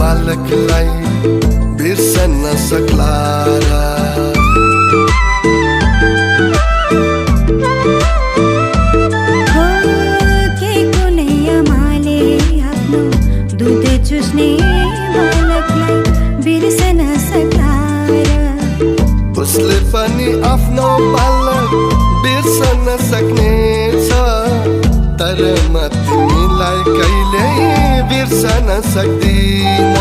बालकलाई बिर्सन सक्ला र के कुनै आमाले आफ्नो दुध चुस्ने बालकलाई बिर्सन सक्ला र उसले पनि आफ्नो बालक बिर्सन सक्नेछ तर म तिमीलाई कहिल्यै बिर्सन सक्दिन।